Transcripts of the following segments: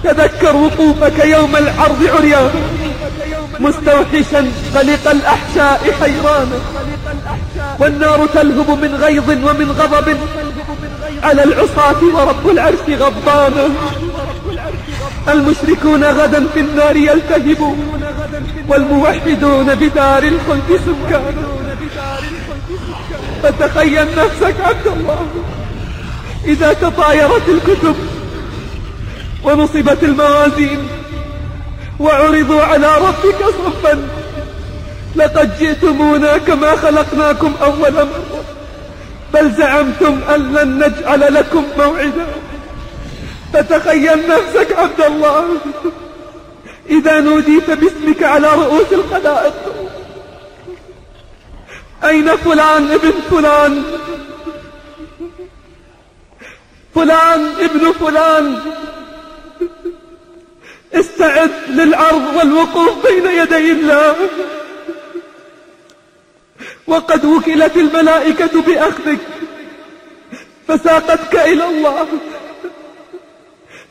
تذكر وقوفك يوم العرض عريانا مستوحشا قلق الأحشاء حيرانا، والنار تلهب من غيظ ومن غضب على العصاة ورب العرش غضبانا. المشركون غدا في النار يلتهبون، والموحدون بدار الخلد سكانا. فتخيل نفسك عبد الله إذا تطايرت الكتب ونصبت الموازين وعرضوا على ربك صفا، لقد جئتمونا كما خلقناكم أول مرة، بل زعمتم أن لن نجعل لكم موعدا. فتخيل نفسك عبد الله إذا نوديت باسمك على رؤوس الخلائق: أين فلان ابن فلان، فلان ابن فلان؟ استعد للعرض والوقوف بين يدي الله، وقد وكلت الملائكة بأخذك فساقتك إلى الله.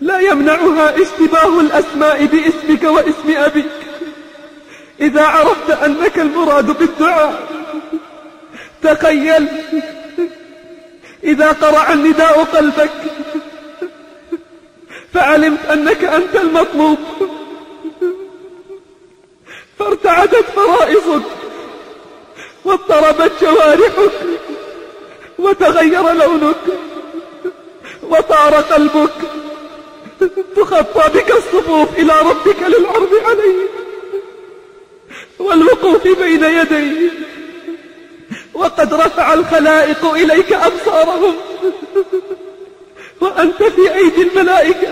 لا يمنعها اشتباه الأسماء باسمك واسم أبيك إذا عرفت أنك المراد بالدعاء. تخيل إذا قرع النداء قلبك فعلمت أنك أنت المطلوب، فارتعدت فرائصك واضطربت جوارحك وتغير لونك وطار قلبك، تخطى بك الصفوف إلى ربك للعرض عليه والوقوف بين يديه، وقد رفع الخلائق إليك أبصارهم وأنت في أيدي الملائكة.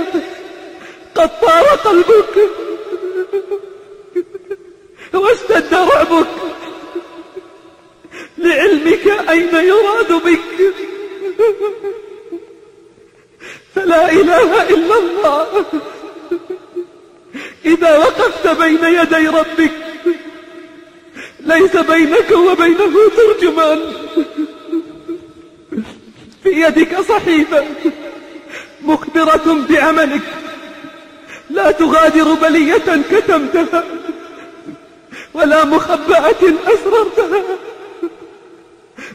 قد طار قلبك واشتد رعبك لعلمك أين يراد بك. فلا إله إلا الله إذا وقفت بين يدي ربك ليس بينك وبينه ترجمان. في يدك صحيفة مخبرة بعملك، لا تغادر بلية كتمتها ولا مخبأة أسررتها،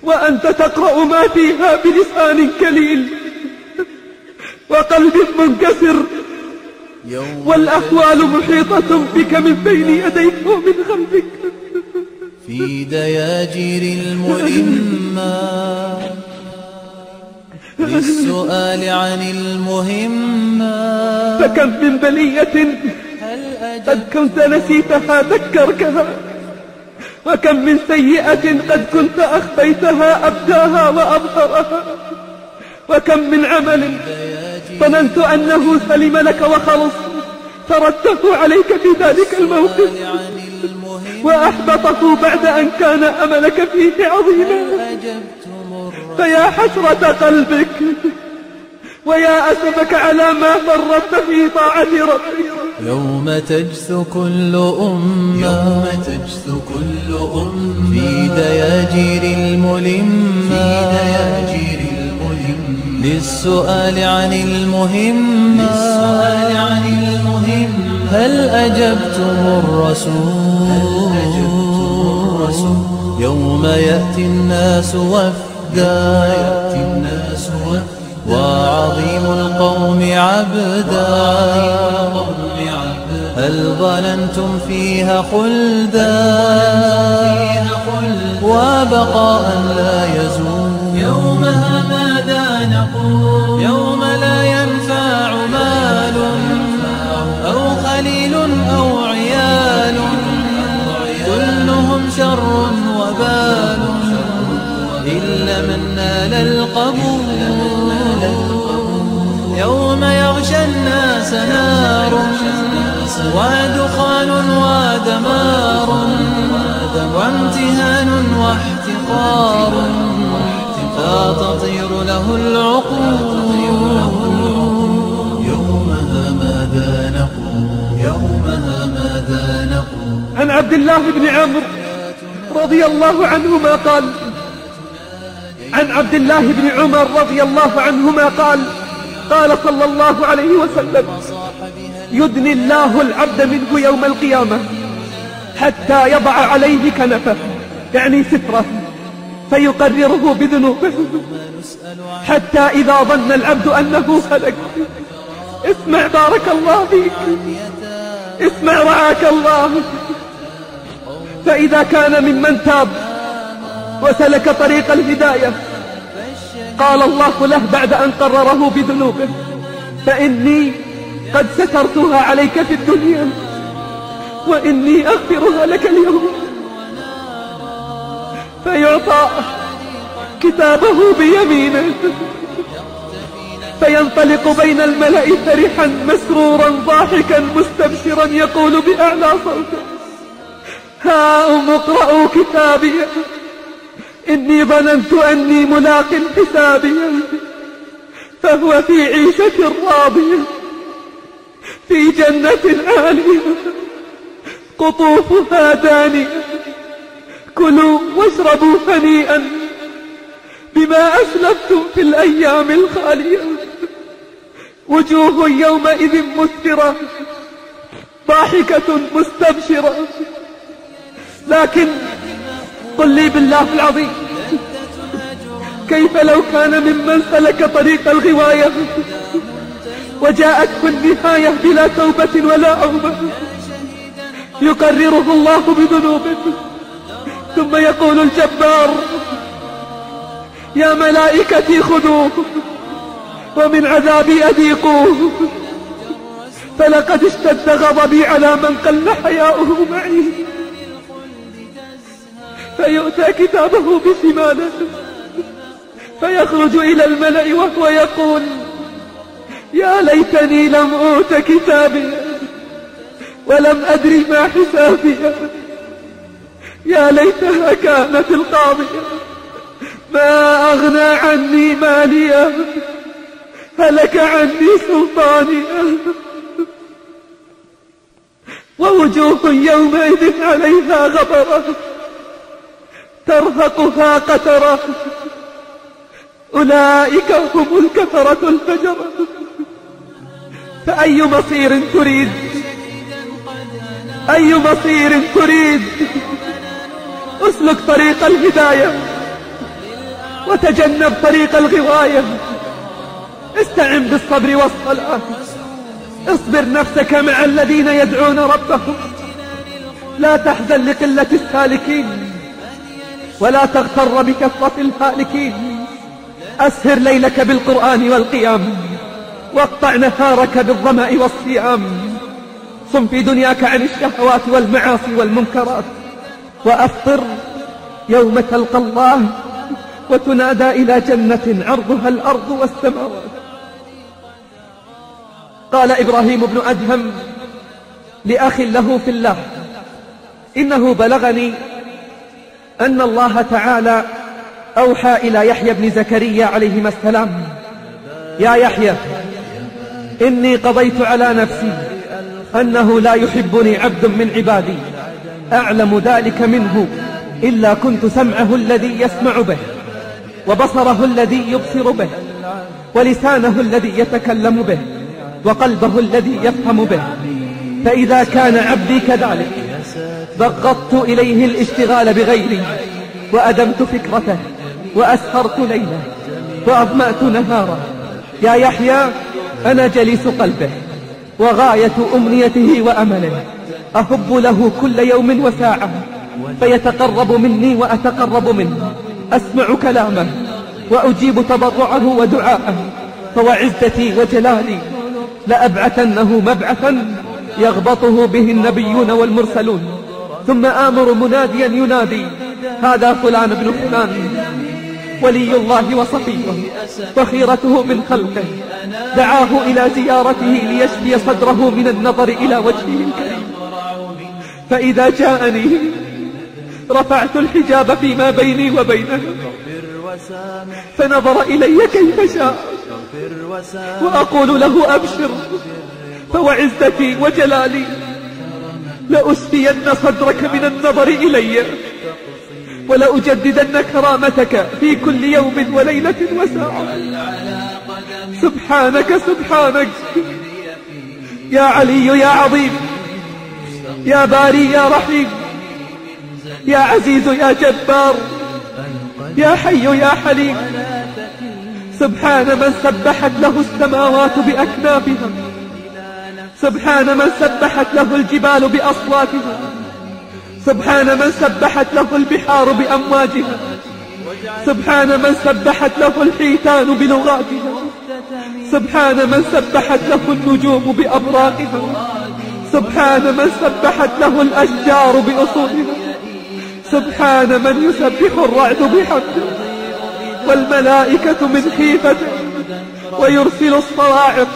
وأنت تقرأ ما فيها بلسان كليل وقلب منكسر، والأحوال محيطة بك من بين يديك ومن خلفك. في دياجير الملمة للسؤال عن المهمة، فكم من بلية قد كنت نسيتها ذكركها، وكم من سيئة قد كنت أخفيتها أبداها وأظهرها، وكم من عمل ظننت أنه سلم لك وخلص فردته عليك في ذلك الموقف وأحبطه بعد أن كان أملك فيه عظيما. فيا حسرة قلبك ويا أسفك على ما فرطت في طاعة ربك. يوم تجثو كل أمة في دياجير الملمة للسؤال عن المهمة، هل أجبتم الرسول يوم يأتي الناس وفدا وعظيم القوم عبدا، هل ظننتم فيها خلدا وبقاء لا يزول؟ يومها ماذا نقول؟ يوم لا ينفع مال أو خليل أو عيال، كلهم شر وبال إلا من نال القبول. يوم يغشى الناس نار ودخان ودمار وامتهان واحتقار، فتطير له العقول. يومها ماذا نقول؟ يومها ماذا نقول؟ عن عبد الله بن عمرو رضي الله عنهما قال: عن عبد الله بن عمر رضي الله عنهما قال: قال صلى الله عليه وسلم: يدني الله العبد منه يوم القيامة حتى يضع عليه كنفه، يعني ستره، فيقرره بذنوبه، حتى إذا ظن العبد أنه هلك، اسمع بارك الله فيك، اسمع رعاك الله، فإذا كان ممن تاب وسلك طريق الهداية قال الله له بعد أن قرره بذنوبه: فإني قد سترتها عليك في الدنيا وإني أغفرها لك اليوم. فيعطى كتابه بيمينه فينطلق بين الملأ فرحا مسرورا ضاحكا مستبشرا يقول بأعلى صوته: هاؤم اقرءوا كتابي إني ظننت أني ملاق حسابي. فهو في عيشة راضية في جنة عالية قطوفها دانية، كلوا واشربوا هنيئا بما أسلفتم في الأيام الخالية. وجوه يومئذ مسفرة ضاحكة مستبشرة. لكن قل لي بالله العظيم، كيف لو كان ممن سلك طريق الغواية وجاءته النهاية بلا توبة ولا أوبة، يقرره الله بذنوبه ثم يقول الجبار: يا ملائكتي خذوه ومن عذابي أذيقوه، فلقد اشتد غضبي على من قل حياؤه معي. فيؤتى كتابه بشماله فيخرج إلى الملأ وهو يقول: يا ليتني لم أوت كتابي ولم أدري ما حسابي، يا ليتها كانت القاضية، ما أغنى عني ماليا، هلك عني سلطاني. ووجوه يومئذ عليها غبرة ترهقها قترة، أولئك هم الكفرة الفجرة. فأي مصير تريد؟ أي مصير تريد؟ اسلك طريق الهداية وتجنب طريق الغواية. استعن بالصبر والصلاة، اصبر نفسك مع الذين يدعون ربهم، لا تحزن لقلة السالكين ولا تغتر بكثرة الهالكين. أسهر ليلك بالقرآن والقيام، واقطع نهارك بالظمأ والصيام. صم في دنياك عن الشهوات والمعاصي والمنكرات، وأفطر يوم تلقى الله وتنادى إلى جنة عرضها الأرض والسماوات. قال إبراهيم بن أدهم لأخ له في الله: إنه بلغني أن الله تعالى أوحى إلى يحيى بن زكريا عليهما السلام: يا يحيى، إني قضيت على نفسي أنه لا يحبني عبد من عبادي أعلم ذلك منه إلا كنت سمعه الذي يسمع به، وبصره الذي يبصر به، ولسانه الذي يتكلم به، وقلبه الذي يفهم به. فإذا كان عبدي كذلك بغضت إليه الاشتغال بغيري، وأدمت فكرته، وأسهرت ليله، وأظمأت نهاره. يا يحيى، أنا جليس قلبه وغاية أمنيته وأمله، أحب له كل يوم وساعة، فيتقرب مني وأتقرب منه، أسمع كلامه وأجيب تضرعه ودعاءه. فوعزتي وجلالي لأبعثنه مبعثا يغبطه به النبيون والمرسلون، ثم آمر مناديا ينادي: هذا فلان بن فلان، ولي الله وصفيه وخيرته من خلقه، دعاه إلى زيارته ليشفي صدره من النظر إلى وجهه الكريم. فإذا جاءني رفعت الحجاب فيما بيني وبينه، فنظر إلي كيف شاء، وأقول له: أبشر، فوعزتي وجلالي لأسفين صدرك من النظر إلي، ولأجددن كرامتك في كل يوم وليلة وساعة. سبحانك سبحانك، يا علي يا عظيم، يا باري يا رحيم، يا عزيز يا جبار، يا حي يا حليم. سبحان من سبحت له السماوات بأكنافها، سبحان من سبحت له الجبال بأصواتها، سبحان من سبحت له البحار بأمواجها، سبحان من سبحت له الحيتان بلغاتها، سبحان من سبحت له النجوم بأبراقها، سبحان من سبحت له الأشجار بأصولها، سبحان من يسبح الرعد بحمده والملائكة من خيفته، ويرسل الصواعق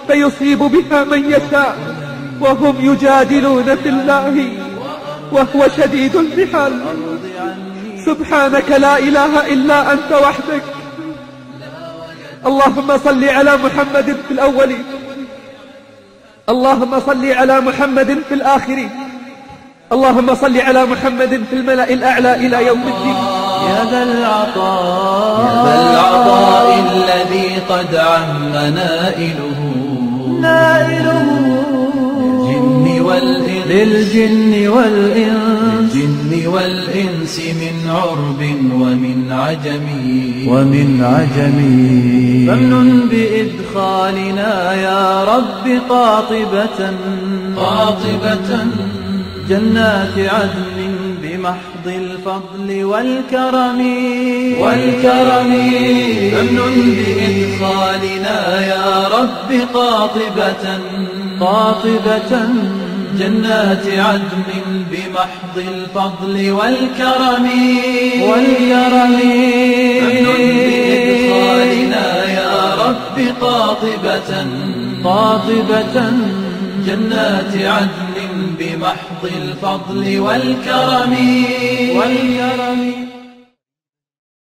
فيصيب بها من يشاء، وهم يجادلون في الله وهو شديد المحال. سبحانك لا إله إلا أنت وحدك. اللهم صل على محمد في الأولين، اللهم صل على محمد في الآخرين، اللهم صل على محمد في الملأ الأعلى إلى يوم الدين. يا ذا العطاء الذي قد عم للجن والإنس من عرب ومن عجم فمن بإدخالنا يا رب قاطبة جنات عدن بمحض الفضل والكرم فمن بإدخالنا يا رب قاطبة جنات عدن بمحض الفضل والكرم فمن بإدخالنا يا رب قاطبة جنات عدن بمحض الفضل والكرم